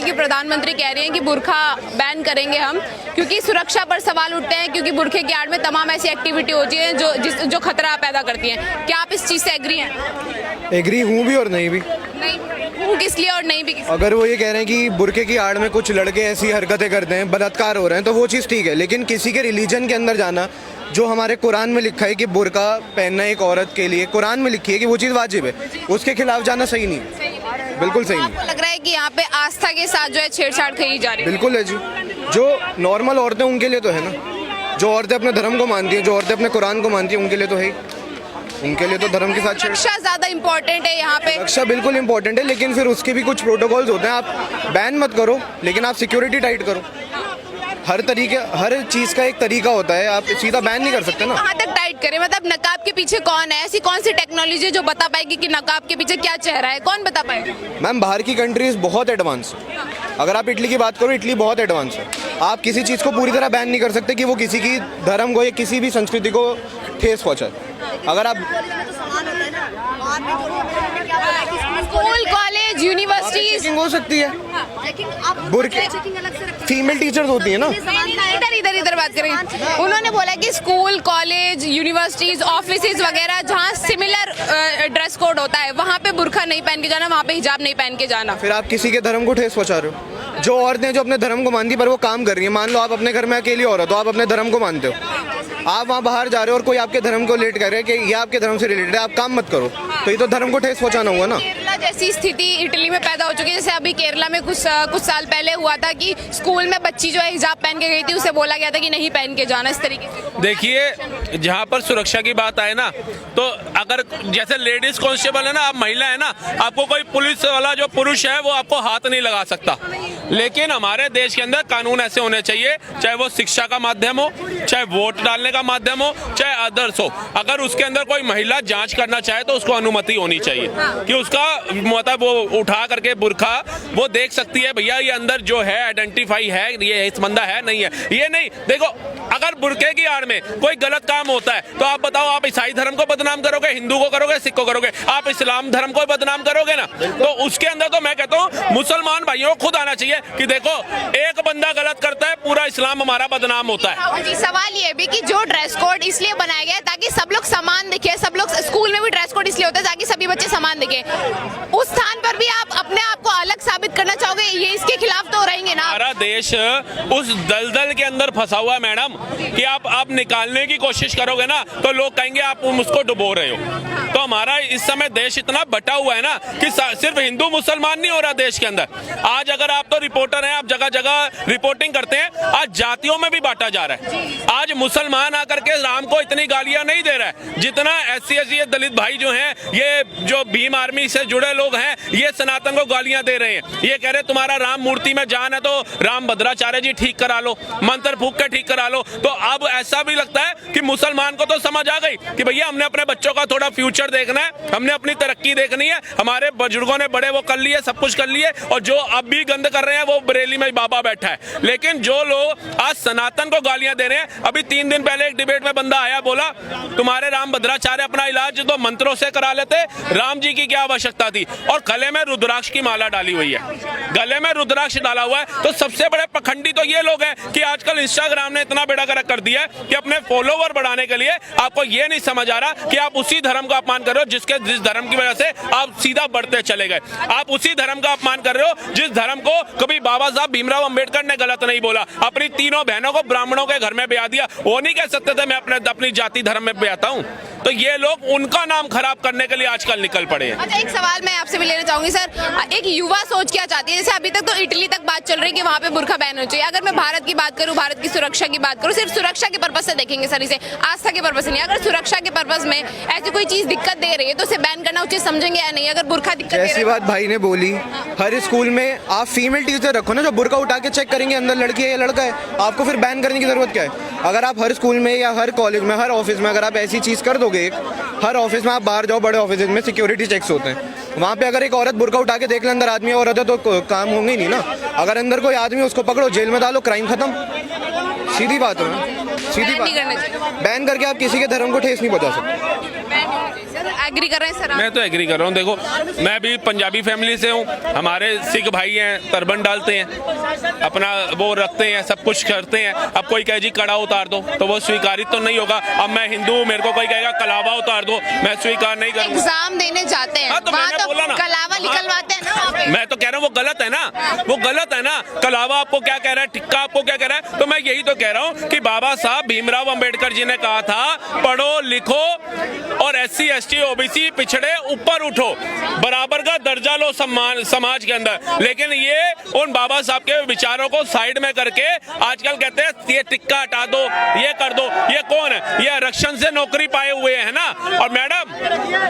दिल्ली की प्रधानमंत्री कह रही हैं कि बुर्का बैन करेंगे हम, क्योंकि सुरक्षा पर सवाल उठते हैं, क्योंकि बुर्के की आड़ में तमाम ऐसी एक्टिविटी होती है जो खतरा पैदा करती हैं। क्या आप इस चीज़ से एग्री हैं? एग्री हूँ भी और नहीं भी। नहीं हूँ किस लिए और नहीं भी किस लिए? अगर वो ये कह रहे हैं कि बुर्के की आड़ में कुछ लड़के ऐसी हरकतें करते हैं, बलात्कार हो रहे हैं, तो वो चीज़ ठीक है, लेकिन किसी के रिलीजन के अंदर जाना, जो हमारे कुरान में लिखा है कि बुर्का पहनना एक औरत के लिए कुरान में लिखी है कि वो चीज़ वाजिब है, उसके खिलाफ जाना सही नहीं है, बिल्कुल सही नहीं। आपको लग रहा है कि यहाँ पे आस्था के साथ जो है छेड़छाड़ करी जा रही है? बिल्कुल है जी, जो नॉर्मल औरतें उनके लिए तो है ना, जो औरतें अपने धर्म को मानती हैं, जो औरतें अपने कुरान को मानती हैं, उनके लिए तो है ही, उनके लिए तो धर्म के साथ रक्षा ज्यादा इम्पोर्टेंट है यहाँ पे। रक्षा बिल्कुल इंपॉर्टेंट है, लेकिन फिर उसके भी कुछ प्रोटोकॉल्स होते हैं। आप बैन मत करो, लेकिन आप सिक्योरिटी टाइट करो। हर चीज़ का एक तरीका होता है, आप सीधा बैन नहीं कर सकते ना। कहाँ तक टाइट करें? मतलब नकाब के पीछे कौन है? ऐसी कौन सी टेक्नोलॉजी जो बता पाएगी कि नकाब के पीछे क्या चेहरा है? कौन बता पाएगा? मैम, बाहर की कंट्रीज बहुत एडवांस है। अगर आप इटली की बात करो, इटली बहुत एडवांस है। आप किसी चीज़ को पूरी तरह बैन नहीं कर सकते कि वो किसी की धर्म को या किसी भी संस्कृति को ठेस पहुँचाए। अगर आप स्कूल, कॉलेज, यूनिवर्सिटीज हो सकती है, बुर्के फीमेल टीचर्स होती है ना। इधर बात करेंगे। उन्होंने बोला कि स्कूल, कॉलेज, यूनिवर्सिटीज, ऑफिसेज वगैरह जहाँ सिमिलर ड्रेस कोड होता है, वहाँ पे बुर्का नहीं पहन के जाना, वहाँ पे हिजाब नहीं पहन के जाना। फिर आप किसी के धर्म को ठेस पहुँचा रहे हो। जो औरतें जो अपने धर्म को मानती पर वो काम कर रही है, मान लो आप अपने घर में अकेली औरत हो, आप अपने धर्म को मानते हो, आप वहाँ बाहर जा रहे हो और कोई आपके धर्म को रिलेट कर रहे हैं कि ये आपके धर्म से रिलेटेड है, आप काम मत करो, तो ये तो धर्म को ठेस पहुँचाना हुआ ना। केरला जैसी स्थिति इटली में पैदा हो चुकी है। जैसे अभी केरला में कुछ साल पहले हुआ था कि स्कूल में बच्ची जो है हिजाब पहन के गई थी, उसे बोला गया था कि नहीं पहन के जाना, इस तरीके से। देखिए, जहाँ पर सुरक्षा की बात आए ना, तो अगर जैसे लेडीज कांस्टेबल है ना, आप महिला है ना, आपको कोई पुलिस वाला जो पुरुष है वो आपको हाथ नहीं लगा सकता। लेकिन हमारे देश के अंदर कानून ऐसे होने चाहिए, चाहे वो शिक्षा का माध्यम हो, चाहे वोट डालने का माध्यम हो, चाहे अदर्स हो। अगर उसके अंदर कोई महिला जांच करना चाहे तो उसको अनुमति होनी चाहिए कि उसका मतलब वो उठा करके बुर्का वो देख सकती है, भैया ये अंदर जो है आइडेंटिफाई है, ये इस बंदा है नहीं है। ये नहीं, देखो अगर बुर्के की आड़ में कोई गलत काम होता है तो आप बताओ, आप ईसाई धर्म को बदनाम करोगे, हिंदू को करोगे, सिख को करोगे, आप इस्लाम धर्म को बदनाम करोगे ना। तो उसके अंदर तो मैं कहता हूँ मुसलमान भाइयों को खुद आना चाहिए कि देखो एक बंदा गलत करता है, पूरा इस्लाम हमारा बदनाम होता है। जी, सवाल ये भी कि जो ड्रेस कोड इसलिए बनाया गया है ताकि सब लोग समान दिखे, सब लोग स्कूल में भी ड्रेस कोड इसलिए होता है ताकि सभी बच्चे समान दिखे। उस स्थान पर भी आप अपने आप को अलग साबित करना चाहोगे, ये इसके खिलाफ तो रहेंगे ना। हमारा देश उस दलदल के अंदर फंसा हुआ है मैडम, कि आप निकालने की कोशिश करोगे ना तो लोग कहेंगे आप उसको डुबो रहे हो। तो हमारा इस समय देश इतना बटा हुआ है ना कि सिर्फ हिंदू मुसलमान नहीं हो रहा देश के अंदर। आज अगर आप तो रिपोर्टर हैं, आप जगह जगह रिपोर्टिंग करते हैं, आज जातियों में भी बांटा जा रहा है। आज मुसलमान आकर के राम को इतनी गालियां नहीं दे रहा है जितना SC SC दलित भाई जो हैं, ये जो भीम आर्मी से जुड़े लोग हैं, ये सनातन को गालियां दे रहे हैं। ये कह रहे तुम्हारा राम मूर्ति में जान है तो राम भद्राचार्य जी ठीक करा लो, मंत्र फूक के ठीक करा लो। तो अब ऐसा भी लगता है कि मुसलमान को तो समझ आ गई कि भैया हमने अपने बच्चों का थोड़ा फ्यूचर देखना है, हमने अपनी तरक्की देखनी है, हमारे बुजुर्गों ने बड़े वो कर लिए, सब कुछ कर लिए, और जो अब भी गंद कर रहे हैं वो बरेली में बाबा बैठा है। लेकिन जो लोग आज सनातन को गालियां दे रहे हैं, अभी 3 दिन पहले एक डिबेट में बंदा आया, बोला तुम्हारे राम भद्राचार्य अपना इलाज तो मंत्रों से करा लेते, राम जी की क्या आवश्यकता थी। और गले में रुद्राक्ष की माला डाली हुई है, गले में रुद्राक्ष डाला हुआ है। तो सबसे बड़े पखंडी तो ये लोग हैं कि आजकल इंस्टाग्राम ने इतना बेड़ा गर्क कर दिया है कि अपने फॉलोवर बढ़ाने के लिए आपको ये नहीं समझ आ रहा कि आप उसी धर्म का अपमान कर रहे हो जिस धर्म की वजह से आप सीधा बढ़ते चले गए। आप उसी धर्म का अपमान कर रहे हो जिस धर्म को कभी बाबा साहब भीमराव अंबेडकर ने गलत नहीं बोला, अपनी तीनों बहनों को ब्राह्मणों के घर में ब्याह दिया। वो नहीं कह सकते थे मैं अपनी जाति धर्म में ब्याहता हूँ। तो ये लोग उनका नाम खराब करने के लिए आजकल निकल पड़े हैं। अच्छा, एक सवाल मैं आपसे भी लेना चाहूंगी सर, एक युवा सोच क्या चाहती है? जैसे अभी तक तो इटली तक बात चल रही है कि वहाँ पे बुर्का बैन होना चाहिए। अगर मैं भारत की बात करूँ, भारत की सुरक्षा की बात करूँ, सिर्फ सुरक्षा के पर्पज से देखेंगे सर, इसे आस्था के पर्पज से नहीं। अगर सुरक्षा के पर्पज में ऐसी कोई चीज दिक्कत दे रही है तो उसे बैन करना उचित समझेंगे या नहीं? अगर बुर्का दिक्कत दे ऐसी बात भाई ने बोली, हर स्कूल में आप फीमेल टीचर रखो ना, जो बुर्का उठा के चेक करेंगे अंदर लड़की है या लड़का है। आपको फिर बैन करने की जरूरत क्या है? अगर आप हर स्कूल में या हर कॉलेज में, हर ऑफिस में अगर आप ऐसी चीज़ कर दोगे, हर ऑफिस में आप बाहर जाओ, बड़े ऑफिस में सिक्योरिटी चेक्स होते हैं, वहाँ पे अगर एक औरत बुर्का उठा के देख ले अंदर आदमी औरत है तो काम होंगे ही नहीं ना। अगर अंदर कोई आदमी उसको पकड़ो, जेल में डालो, क्राइम खत्म, सीधी बात है, सीधी बात। बैन करके आप किसी के धर्म को ठेस नहीं पहुँचा सकते। एग्री कर रहे हैं सर आप? मैं तो एग्री कर रहा हूँ। देखो मैं भी पंजाबी फैमिली से हूँ, हमारे सिख भाई हैं, टर्बन डालते हैं, अपना वो रखते हैं, सब कुछ करते हैं। अब कोई कहे जी कड़ा उतार दो तो वो स्वीकारित तो नहीं होगा। अब मैं हिंदू हूँ, मेरे को कोई कहेगा कलावा उतार दो, मैं स्वीकार नहीं करूँगा। एग्जाम देने जाते हैं हाँ, तो वहाँ मैंने तो बोला ना। कलावा निकलवाते हैं ना वहाँ पे। मैं तो कह रहा हूँ वो गलत है ना, वो गलत है ना। कलावा आपको क्या कह रहा है, टिक्का आपको क्या कह रहा है? तो मैं यही तो कह रहा हूँ कि बाबा साहब भीमराव अंबेडकर जी ने कहा था पढ़ो लिखो और SC ST OBC पिछड़े ऊपर उठो, बराबर का दर्जा लो सम्मान समाज के अंदर। लेकिन ये उन बाबा साहब के विचारों को साइड में करके आजकल कहते हैं ये टिक्का हटा दो, ये कर दो। ये कौन है? ये आरक्षण से नौकरी पाए हुए हैं ना। और मैडम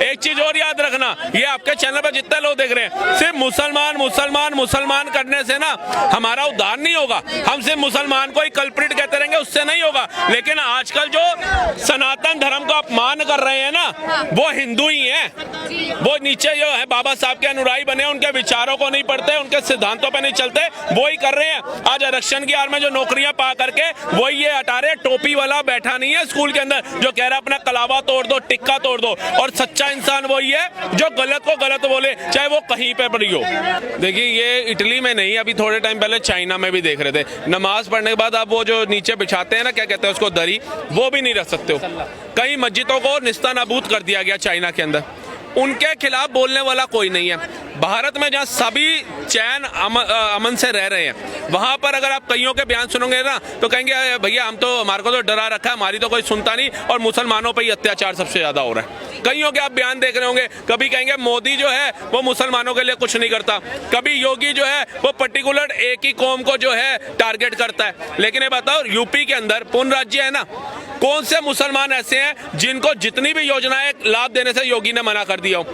एक चीज और याद रखना, ये आपके चैनल पर जितने लोग देख रहे हैं, सिर्फ मुसलमान मुसलमान मुसलमान करने से ना हमारा उद्धार नहीं होगा। हम सिर्फ मुसलमान को ही कल्प्रिट कहते रहेंगे, उससे नहीं होगा। लेकिन आजकल जो सनातन धर्म का अपमान कर रहे हैं ना, वो हिंदू ही हैं। वो नीचे जो है बाबा साहब के अनुयायी बने, उनके विचारों को नहीं पढ़ते, उनके सिद्धांतों पे नहीं चलते, वो ही कर रहे हैं। आज आरक्षण की आड़ में जो नौकरियां पा करके वही ये हटा रहे। टोपी वाला बैठा नहीं है स्कूल के अंदर जो कह रहा है अपना कलावा तोड़ दो, टिक्का तोड़ दो। और सच्चा इंसान वही है जो गलत को गलत बोले, चाहे वो कहीं पे पड़ी हो। देखिए ये इटली में नहीं, अभी थोड़े टाइम पहले चाइना में भी देख रहे थे। नमाज पढ़ने के बाद आप वो जो नीचे बिछाते हैं ना, क्या कहते हैं उसको, दरी, वो भी नहीं रख सकते हो। कई मस्जिदों को निस्तानाबूद कर दिया गया चाइना के अंदर। उनके खिलाफ बोलने वाला कोई नहीं है। भारत में जहाँ सभी चैन अमन से रह रहे हैं, वहां पर अगर आप कईयों के बयान सुनोगे ना तो कहेंगे भैया हम तो, हमारे को तो डरा रखा है, हमारी तो कोई सुनता नहीं और मुसलमानों पर ही अत्याचार सबसे ज्यादा हो रहा है। कईयों के आप बयान देख रहे होंगे, कभी कहेंगे मोदी जो है वो मुसलमानों के लिए कुछ नहीं करता, कभी योगी जो है वो पर्टिकुलर एक ही कौम को जो है टारगेट करता है। लेकिन ये बताओ यूपी के अंदर पूर्ण राज्य है ना, कौन से मुसलमान ऐसे हैं जिनको जितनी भी योजनाएं लाभ देने से योगी ने मना कर दिया हो?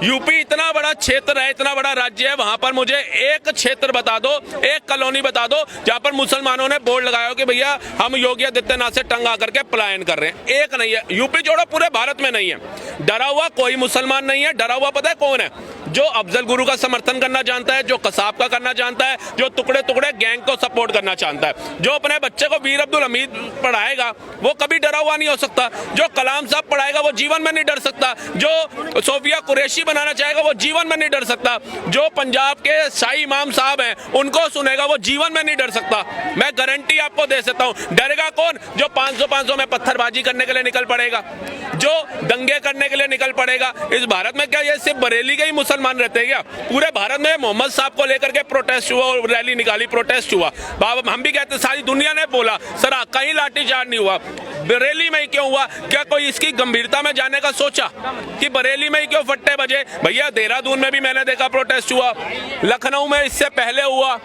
यूपी इतना बड़ा क्षेत्र है, इतना बड़ा राज्य है, वहां पर मुझे एक क्षेत्र बता दो, एक कॉलोनी बता दो जहां पर मुसलमानों ने बोर्ड लगाया हो कि भैया हम योगी आदित्यनाथ से टंगा करके पलायन कर रहे हैं। एक नहीं है। यूपी जोड़ो पूरे भारत में नहीं है। डरा हुआ कोई मुसलमान नहीं है। डरा हुआ पता है कौन है? जो अफजल गुरु का समर्थन करना जानता है, जो कसाब का करना जानता है, जो टुकड़े टुकड़े गैंग को सपोर्ट करना चाहता है, जो अपने बच्चे को वीर अब्दुल हमीद पढ़ाएगा वो कभी डरा हुआ नहीं हो सकता। जो कलाम साहब पढ़ाएगा वो जीवन में नहीं डर सकता। जो सोफिया कुरैशी बनाना चाहेगा वो जीवन में नहीं डर सकता। जो पंजाब के शाही इमाम साहब हैं उनको सुनेगा वो जीवन में नहीं डर सकता। मैं गारंटी आपको दे सकता हूं। डरेगा कौन? जो 500 में पत्थरबाजी करने के लिए निकल पड़ेगा, जो दंगे करने के लिए निकल पड़ेगा। इस भारत में क्या ये सिर्फ बरेली के ही मुसलमान रहते हैं क्या? पूरे भारत में मोहम्मद साहब को लेकर के प्रोटेस्ट हुआ और रैली निकाली, प्रोटेस्ट हुआ। बाबा हम भी कहते, सारी दुनिया ने बोला सर कहीं लाठीचार्ज नहीं हुआ, बरेली में ही क्यों हुआ? क्या कोई इसकी गंभीरता में जाने का सोचा कि बरेली में ही क्यों फट्टे बजे? भैया देहरादून में भी मैंने देखा प्रोटेस्ट हुआ, लखनऊ में इससे पहले हुआ,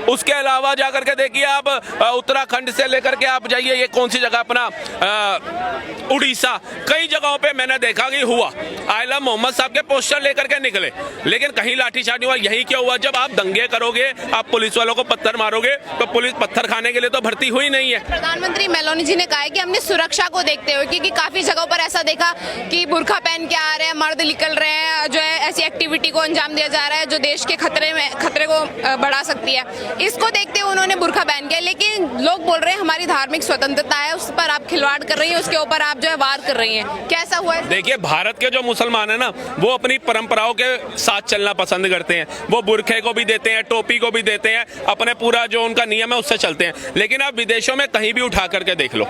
उसके अलावा जाकर के देखिए आप उत्तराखंड से लेकर के आप जाइए, ये कौन सी जगह अपना उड़ीसा, कई जगहों पे मैंने देखा कि हुआ। आई लव मोहम्मद साहब के पोस्टर लेकर के निकले, लेकिन कहीं लाठीचार्ज नहीं हुआ। यही क्या हुआ? जब आप दंगे करोगे, आप पुलिस वालों को पत्थर मारोगे, तो पुलिस पत्थर खाने के लिए तो भर्ती हुई नहीं है। प्रधानमंत्री मेलोनी जी ने कहा है कि हमने सुरक्षा को देखते हुए, क्योंकि काफी जगहों पर ऐसा देखा कि बुर्का पहन के आ रहे हैं, मर्द निकल रहे हैं, जो है ऐसी एक्टिविटी को अंजाम दिया जा रहा है जो देश के खतरे को बढ़ा सकती है। इसको देखते हुए उन्होंने बुर्का पहन किया, लेकिन लोग बोल रहे हैं हमारी धार्मिक स्वतंत्रता है, उस पर आप खिलवाड़ कर रही है, उसके ऊपर आप जो है वार कर रही हैं। कैसा हुआ है? देखिए भारत के जो मुसलमान है ना, वो अपनी परंपराओं के साथ चलना पसंद करते हैं। वो बुरखे को भी देते हैं, टोपी को भी देते हैं, अपने पूरा जो उनका नियम है उससे चलते हैं। लेकिन आप विदेशों में कहीं भी उठा करके देख लो,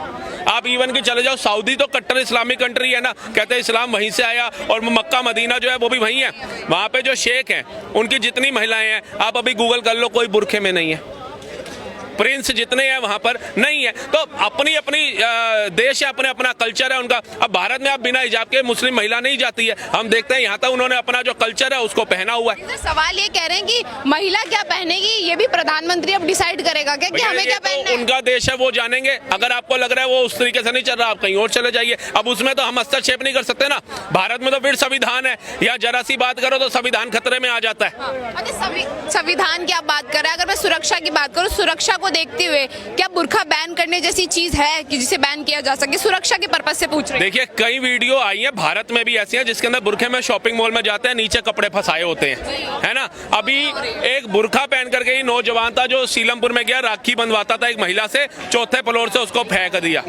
आप इवन की चले जाओ, सऊदी तो कट्टर इस्लामिक कंट्री है ना, कहते हैं इस्लाम वहीं से आया, और मक्का मदीना जो है वो भी वहीं है। वहां पे जो शेख हैं उनकी जितनी महिलाएं हैं, आप अभी गूगल कर लो, कोई बुरखे में नहीं है। प्रिंस जितने हैं वहां पर नहीं है। तो अपनी अपनी देश है, अपने अपना कल्चर है उनका। अब भारत में आप बिना हिजाब के मुस्लिम महिला नहीं जाती है, हम देखते हैं यहाँ तक उन्होंने अपना जो कल्चर है उसको पहना हुआ है। सवाल ये कह रहे हैं कि महिला क्या पहनेगी ये भी प्रधानमंत्री अब डिसाइड करेगा क्या कि हमें क्या पहनना है? उनका देश है, वो जानेंगे। अगर आपको लग रहा है वो उस तरीके से नहीं चल रहा, आप कहीं और चले जाइए। अब उसमें तो हम हस्तक्षेप नहीं कर सकते ना। भारत में तो फिर संविधान है, या जरा सी बात करो तो संविधान खतरे में आ जाता है। संविधान की आप बात कर रहे हैं, अगर मैं सुरक्षा की बात करूँ, सुरक्षा को देखते हुए क्या बुर्का बैन करने जैसी चीज है कि जिसे बैन किया जा सके? सुरक्षा के पर्पज से पूछ रहे हैं। देखिए कई वीडियो आई है भारत में भी ऐसी हैं जिसके अंदर बुरखे में शॉपिंग मॉल में जाते हैं, नीचे कपड़े फंसाए होते हैं, है ना। अभी एक बुरखा पहन करके ही नौजवान था जो सीलमपुर में गया, राखी बंधवाता था एक महिला से, चौथे फ्लोर से उसको फेंक दिया।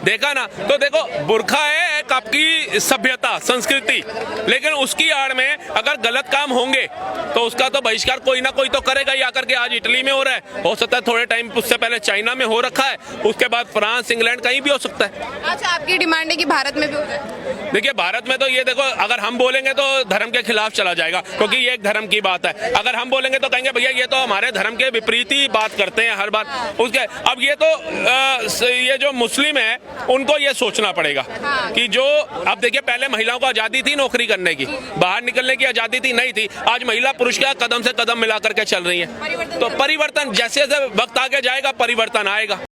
देखा ना। तो देखो बुर्का है एक आपकी सभ्यता संस्कृति, लेकिन उसकी आड़ में अगर गलत काम होंगे तो उसका तो बहिष्कार कोई ना कोई तो करेगा ही। आकर के आज इटली में हो रहा है, हो सकता है थोड़े टाइम उससे पहले चाइना में हो रखा है, उसके बाद फ्रांस इंग्लैंड कहीं भी हो सकता है। अच्छा, आपकी डिमांड है कि भारत में भी हो जाए? देखिए भारत में तो ये देखो, अगर हम बोलेंगे तो धर्म के खिलाफ चला जाएगा, क्योंकि ये एक धर्म की बात है। अगर हम बोलेंगे तो कहेंगे भैया ये तो हमारे धर्म के विपरीत ही बात करते हैं हर बार उसके। अब ये तो ये जो मुस्लिम है उनको ये सोचना पड़ेगा कि जो, अब देखिए पहले महिलाओं को आजादी थी नौकरी करने की, बाहर निकलने की आजादी थी, नहीं थी। आज महिला पुरुष का कदम से कदम मिला करके चल रही है। तो परिवर्तन जैसे जैसे वक्त आगे जाएगा परिवर्तन आएगा।